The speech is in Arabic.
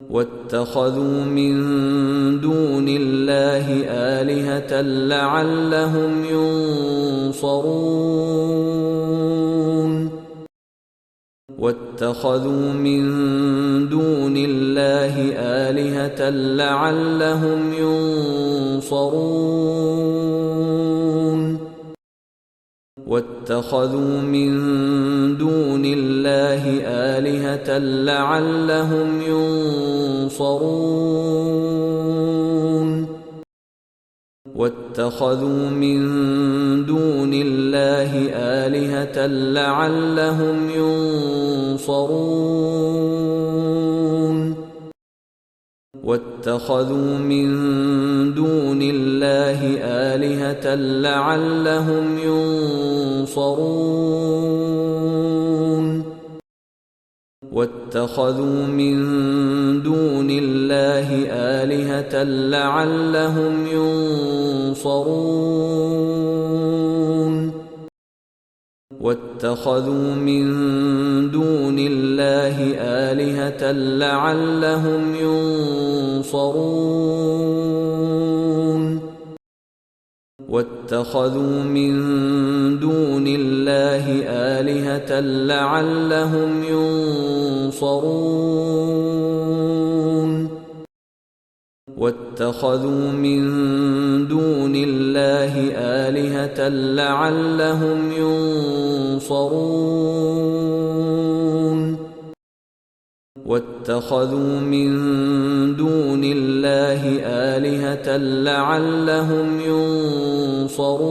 واتخذوا من دون الله آلهة لعلهم ينصرون واتخذوا من دون الله آلهة لعلهم ينصرون واتخذوا من دون الله آلهة لعلهم ينصرون واتخذوا من دون الله آلهة لعلهم ينصرون واتخذوا من دون الله آلهة لعلهم ينصرون واتخذوا من دون الله آلهة لعلهم ينصرون واتخذوا من دون الله آلهة لعلهم ينصرون واتخذوا من دون الله آلهة لعلهم ينصرون واتخذوا من دون الله آلهة لعلهم ينصرون واتخذوا من دون الله آلهة لعلهم ينصرون